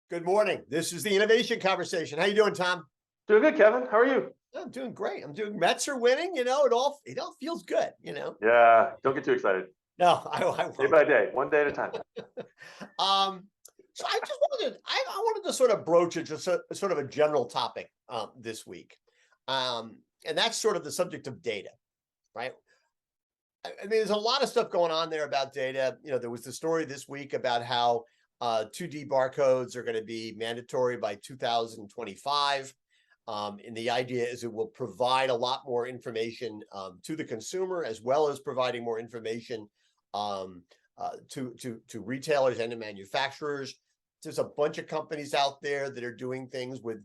Good morning. This is the innovation conversation. How you doing, Tom? Doing good, Kevin. How are you? I'm doing great. I'm doing Mets are winning. It all feels good. Yeah, don't get too excited. No, I Day won't. by day, one day at a time. So I just wanted to sort of broach sort of a general topic this week, and that's sort of the subject of data, right? I mean, there's a lot of stuff going on there about data. There was the story this week about how 2D barcodes are going to be mandatory by 2025. And the idea is it will provide a lot more information to the consumer, as well as providing more information to retailers and to manufacturers. There's a bunch of companies out there that are doing things with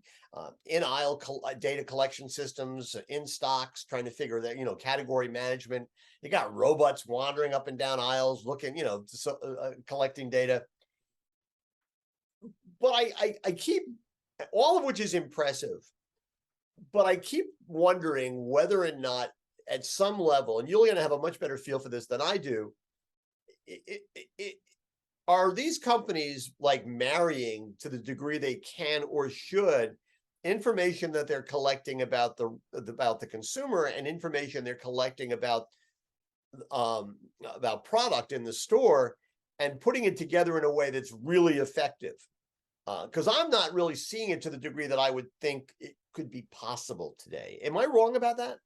in-aisle data collection systems, in stocks, trying to figure that, category management. You got robots wandering up and down aisles looking, collecting data. But I keep, all of which is impressive, but I keep wondering whether or not at some level, and you're going to have a much better feel for this than I do, are these companies like marrying, to the degree they can or should, information that they're collecting about the consumer and information they're collecting about product in the store, and putting it together in a way that's really effective? Because I'm not really seeing it to the degree that I would think it could be possible today. Am I wrong about that?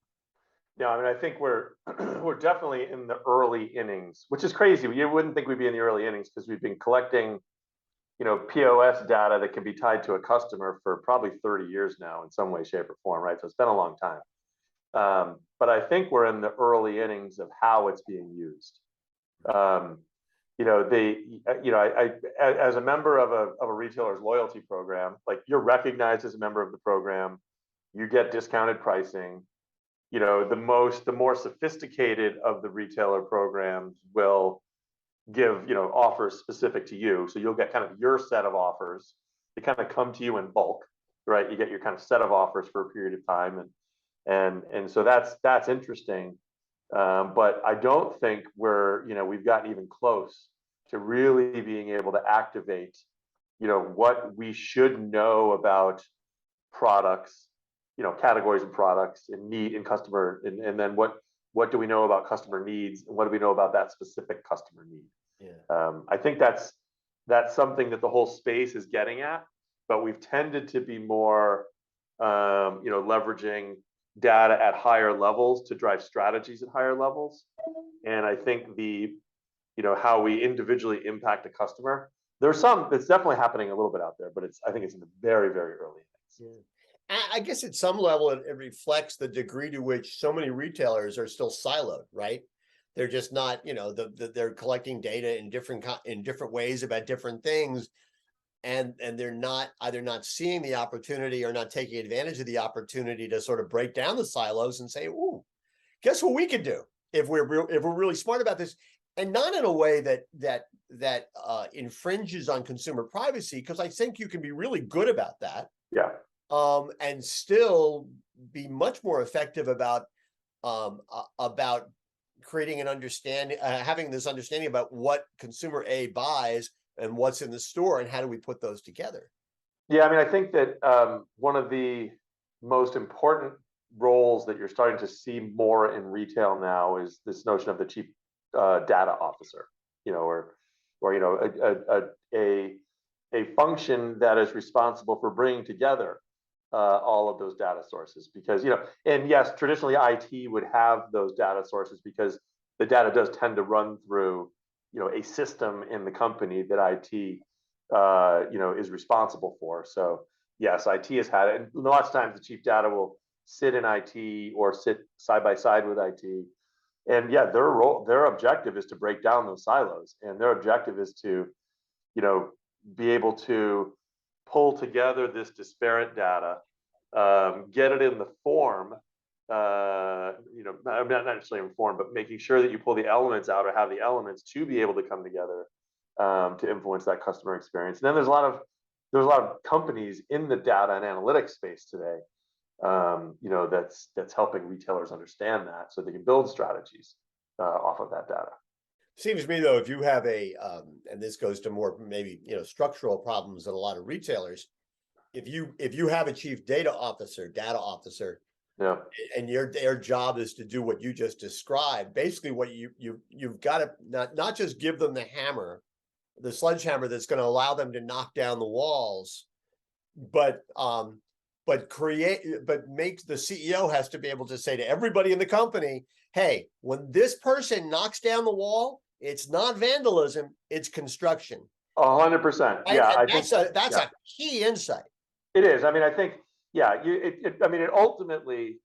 Yeah, I mean, I think we're we're definitely in the early innings, which is crazy. You wouldn't think we'd be in the early innings because we've been collecting, POS data that can be tied to a customer for probably 30 years now in some way, shape, or form, right? So it's been a long time. But I think we're in the early innings of how it's being used. As a member of a retailer's loyalty program, like, you're recognized as a member of the program, you get discounted pricing. The more sophisticated of the retailer programs will give, offers specific to you. So you'll get kind of your set of offers. They kind of come to you in bulk, right? You get your kind of set of offers for a period of time, and so that's interesting. But I don't think we've gotten even close to really being able to activate, what we should know about products, categories of products and need in customer, and then what do we know about customer needs, and what do we know about that specific customer need? Yeah. I think that's something that the whole space is getting at, but we've tended to be more, leveraging data at higher levels to drive strategies at higher levels. And I think how we individually impact a customer, it's definitely happening a little bit out there, but I think it's in the very, very early innings. Yeah. I guess at some level it reflects the degree to which so many retailers are still siloed, right? They're just not, they're collecting data in different ways about different things, and they're not either not seeing the opportunity or not taking advantage of the opportunity to sort of break down the silos and say, "Ooh, guess what we could do if we're really smart about this," and not in a way that infringes on consumer privacy, because I think you can be really good about that. Yeah. And still be much more effective about creating an understanding, having this understanding about what consumer A buys and what's in the store, and how do we put those together. Yeah, I mean, I think that one of the most important roles that you're starting to see more in retail now is this notion of the chief data officer, or a function that is responsible for bringing together all of those data sources. Because, and yes, traditionally IT would have those data sources because the data does tend to run through, a system in the company that IT, is responsible for. So yes, IT has had it, and lots of times the chief data will sit in IT or sit side by side with IT. And yeah, their objective is to break down those silos, and their objective is to, be able to pull together this disparate data, get it in the form, not necessarily in form, but making sure that you pull the elements out or have the elements to be able to come together to influence that customer experience. And then there's a lot of companies in the data and analytics space today, that's helping retailers understand that so they can build strategies off of that data. Seems to me though, if you have and this goes to more maybe, structural problems in a lot of retailers, if you have a chief data officer, Yeah. and their job is to do what you just described, basically what you've got to not just give them the hammer, the sledgehammer that's going to allow them to knock down the walls, but makes the CEO has to be able to say to everybody in the company, hey, when this person knocks down the wall, it's not vandalism, it's construction. 100%. Right? Yeah, And that's a key insight. It is. I mean, I think, yeah, I mean, it ultimately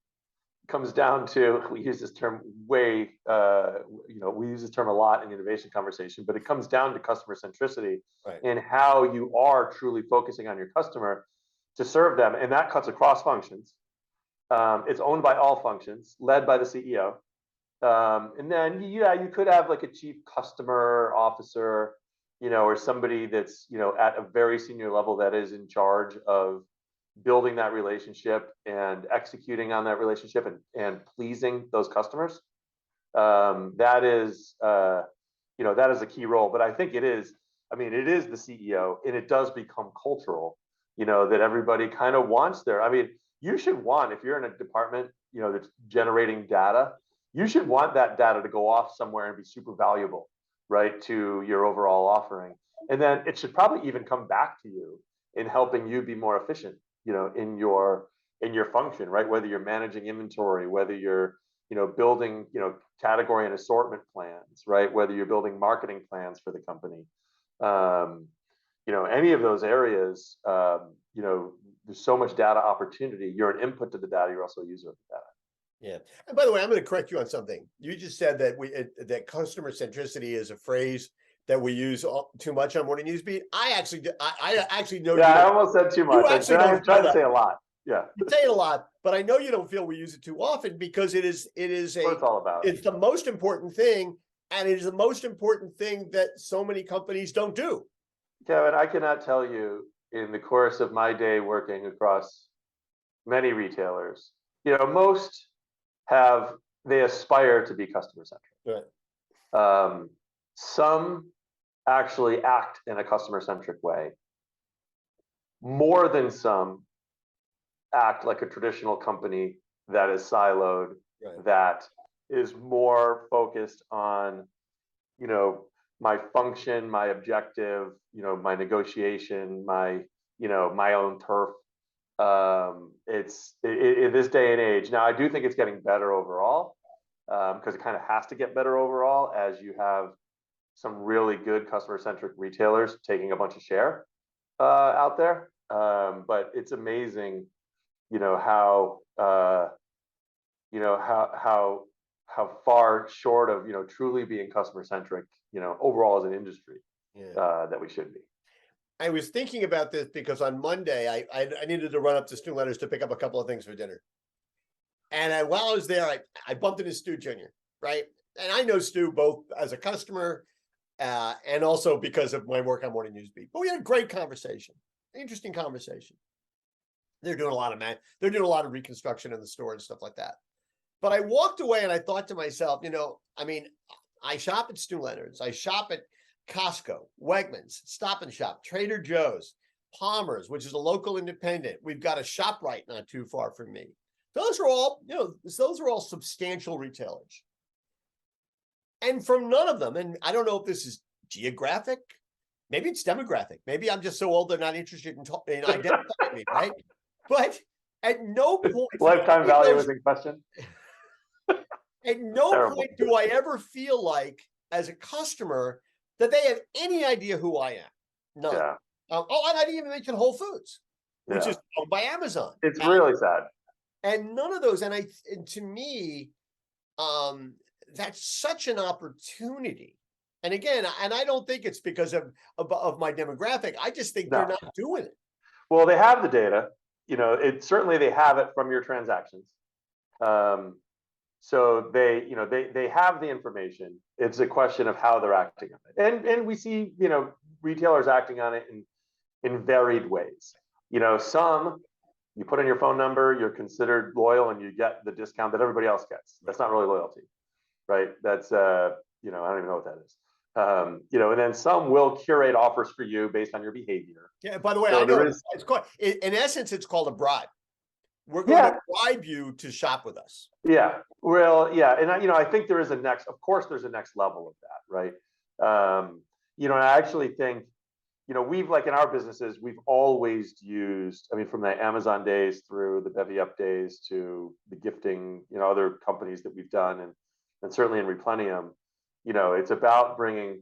comes down to, we use this term we use this term a lot in the innovation conversation, but it comes down to customer centricity, right, and how you are truly focusing on your customer to serve them. And that cuts across functions. It's owned by all functions, led by the CEO. And then, you could have like a chief customer officer, or somebody that's, at a very senior level that is in charge of building that relationship and executing on that relationship and pleasing those customers. That is, that is a key role. But I think it is the CEO, and it does become cultural, that everybody kind of wants I mean, you should want, if you're in a department, that's generating data, you should want that data to go off somewhere and be super valuable, right, to your overall offering. And then it should probably even come back to you in helping you be more efficient, in your function, right? Whether you're managing inventory, whether you're, building, category and assortment plans, right? Whether you're building marketing plans for the company, any of those areas, there's so much data opportunity. You're an input to the data. You're also a user of the data. Yeah. And by the way, I'm going to correct you on something. You just said that that customer centricity is a phrase that we use too much on Morning Newsbeat. I actually know. Yeah, I almost said too much. I'm trying to say a lot. Yeah, you say it a lot, but I know you don't feel we use it too often, because it is what it's all about. It's the most important thing, and it is the most important thing that so many companies don't do. Kevin, I cannot tell you, in the course of my day working across many retailers, most they aspire to be customer centric. Right. Some actually act in a customer centric way, more than some act like a traditional company that is siloed, Right. that is more focused on, my function, my objective, my negotiation, my own turf. It's in this day and age. Now, I do think it's getting better overall, because it kind of has to get better overall as you have some really good customer-centric retailers taking a bunch of share out there. But it's amazing, how far short of truly being customer-centric, overall as an industry, that we should be. I was thinking about this because on Monday I needed to run up to Stu Leonard's to pick up a couple of things for dinner. And while I was there, I bumped into Stu Jr., right? And I know Stu both as a customer and also because of my work on Morning Newsbeat. But we had a great conversation, interesting conversation. They're doing a lot of reconstruction in the store and stuff like that. But I walked away and I thought to myself, I shop at Stu Leonard's, I shop at Costco, Wegmans, Stop and Shop, Trader Joe's, Palmer's, which is a local independent. We've got a ShopRite not too far from me. Those are all substantial retailers. And from none of them, and I don't know if this is geographic, maybe it's demographic. Maybe I'm just so old they're not interested in identifying me, right? But at no point, lifetime value is in question. At no point do I ever feel like, as a customer, that they have any idea who I am. None. Yeah. And I didn't even mention Whole Foods, which is owned by Amazon. It's really sad. And none of those. And to me, that's such an opportunity. And again, I don't think it's because of my demographic. I just think they're not doing it. Well, they have the data. Certainly they have it from your transactions. So they have the information. It's a question of how they're acting on it. And we see, retailers acting on it in varied ways. Some, you put in your phone number, you're considered loyal and you get the discount that everybody else gets. That's not really loyalty, right? That's, I don't even know what that is. And then some will curate offers for you based on your behavior. Yeah. By the way, So I know there is, it's called, in essence, it's called a bribe. We're going to bribe you to shop with us. yeah, well, yeah, and I think there is of course, there's a next level of that, right? And I actually think, we've like in our businesses, we've always used, I mean, from the Amazon days through the Bevy Up days to the gifting, other companies that we've done, and certainly in Replenium, it's about bringing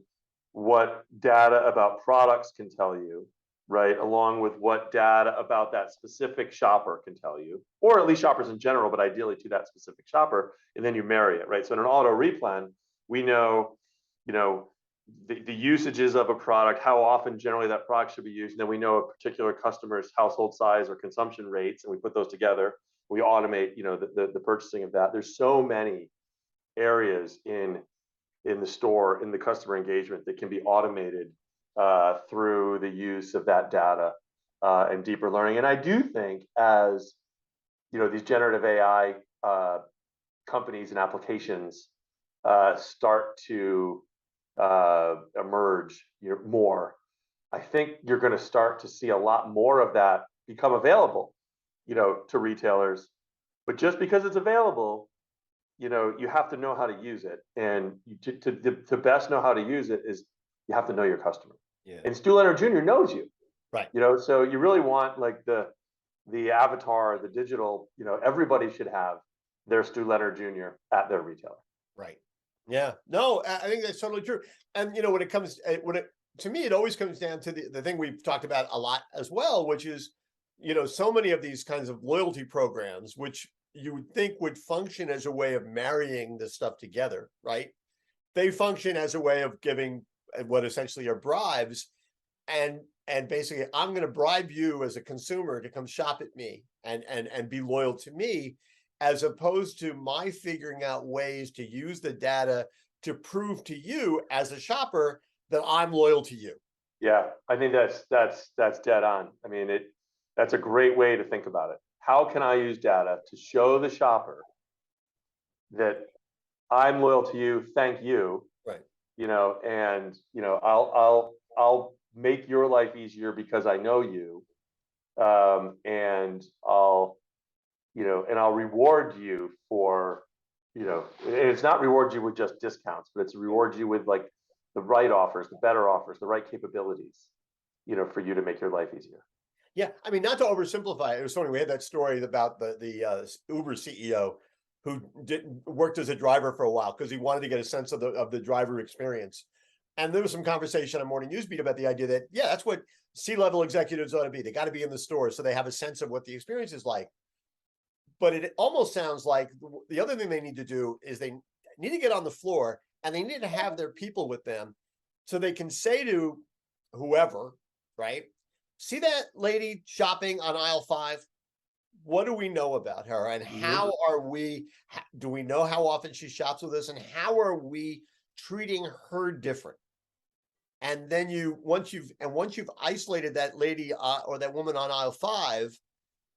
what data about products can tell you, right, along with what data about that specific shopper can tell you, or at least shoppers in general, but ideally to that specific shopper, and then you marry it, right? So in an auto replen, we know, the usages of a product, how often generally that product should be used, and then we know a particular customer's household size or consumption rates, and we put those together. We automate, the purchasing of that. There's so many areas in the store, in the customer engagement, that can be automated through the use of that data and deeper learning. And I do think, as these generative AI companies and applications start to emerge more, I think you're going to start to see a lot more of that become available, to retailers. But just because it's available, you have to know how to use it, and to best know how to use it is you have to know your customer. Yeah. And Stu Leonard Jr. knows you, right? So you really want, like, the avatar, the digital. Everybody should have their Stu Leonard Jr. at their retailer. Right. Yeah. No, I think that's totally true. And when it comes, to me, it always comes down to the thing we've talked about a lot as well, which is, so many of these kinds of loyalty programs, which you would think would function as a way of marrying this stuff together, right? They function as a way of giving what essentially are bribes, and basically, I'm going to bribe you as a consumer to come shop at me and be loyal to me, as opposed to my figuring out ways to use the data to prove to you as a shopper that I'm loyal to you. Yeah, I think that's dead on. I mean, that's a great way to think about it. How can I use data to show the shopper that I'm loyal to you? Thank you. Right. And I'll make your life easier because I know you, and I'll reward you for, and it's not reward you with just discounts, but it's reward you with, like, the right offers, the better offers, the right capabilities, for you to make your life easier. Yeah, I mean, not to oversimplify it was funny. We had that story about the Uber CEO who worked as a driver for a while because he wanted to get a sense of the driver experience. And there was some conversation on Morning Newsbeat about the idea that, yeah, that's what C-level executives ought to be. They got to be in the store so they have a sense of what the experience is like. But it almost sounds like the other thing they need to do is they need to get on the floor, and they need to have their people with them so they can say to whoever, right, see that lady shopping on aisle 5? What do we know about her, and how do we know how often she shops with us, and how are we treating her different? And then once you've isolated that lady or that woman on aisle 5,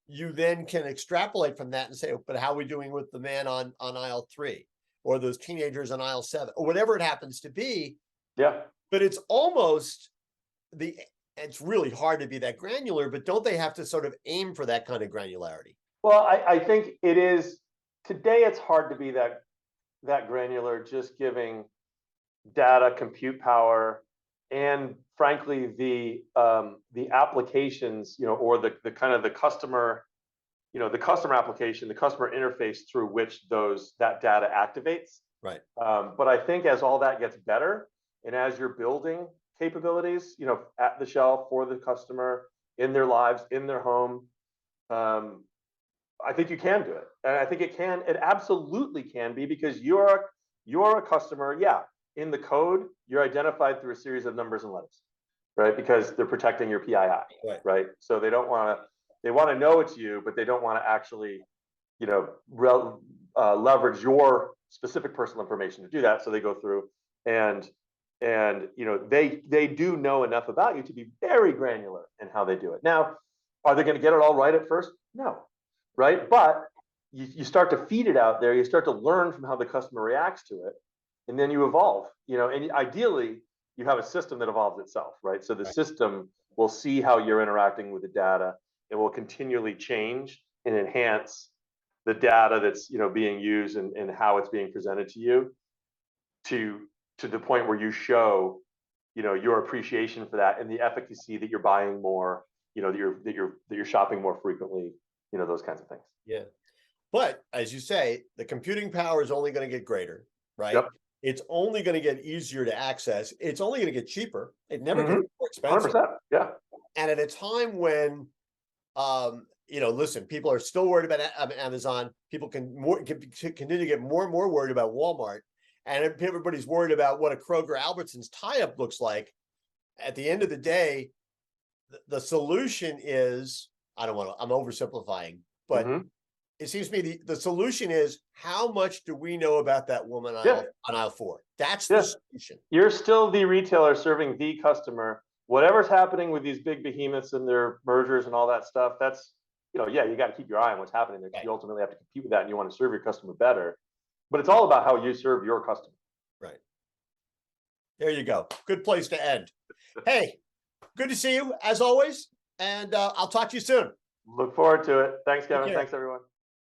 you then can extrapolate from that and say, but how are we doing with the man on aisle 3, or those teenagers on aisle 7, or whatever it happens to be? Yeah. But it's almost it's really hard to be that granular, but don't they have to sort of aim for that kind of granularity? Well, I think it is today. It's hard to be that granular, just giving data, compute power, and frankly, the applications, or the kind of the customer, the customer application, the customer interface through which that data activates. Right. But I think as all that gets better, and as you're building capabilities, at the shelf for the customer, in their lives, in their home, I think you can do it. And I think it absolutely can be, because you're a customer. Yeah. In the code, you're identified through a series of numbers and letters, right? Because they're protecting your PII, right? So they want to know it's you, but they don't want to actually, leverage your specific personal information to do that. So they go through and they do know enough about you to be very granular in how they do it. Now, are they going to get it all right at first? No, right? But you start to feed it out there. You start to learn from how the customer reacts to it. and then you evolve, and ideally you have a system that evolves itself, right? So the Right. system will see how you're interacting with the data. It will continually change and enhance the data that's being used, and how it's being presented to you, to the point where you show your appreciation for that and the efficacy that you're buying more, that you're shopping more frequently, those kinds of things. Yeah. But as you say, the computing power is only going to get greater, right? Yep. It's only going to get easier to access. It's only going to get cheaper. It never Mm-hmm. gets more expensive. 100%. Yeah. And at a time when, listen, people are still worried about Amazon. People can continue to get more and more worried about Walmart, and everybody's worried about what a Kroger Albertsons tie-up looks like. At the end of the day, the solution is, I'm oversimplifying, but Mm-hmm. it seems to me the solution is, how much do we know about that woman on aisle 4? That's the solution. You're still the retailer serving the customer. Whatever's happening with these big behemoths and their mergers and all that stuff, that's, you got to keep your eye on what's happening there, because you ultimately have to compete with that, and you want to serve your customer better. But it's all about how you serve your customer. Right. There you go. Good place to end. Hey, good to see you as always. And I'll talk to you soon. Look forward to it. Thanks, Kevin. Thanks, everyone.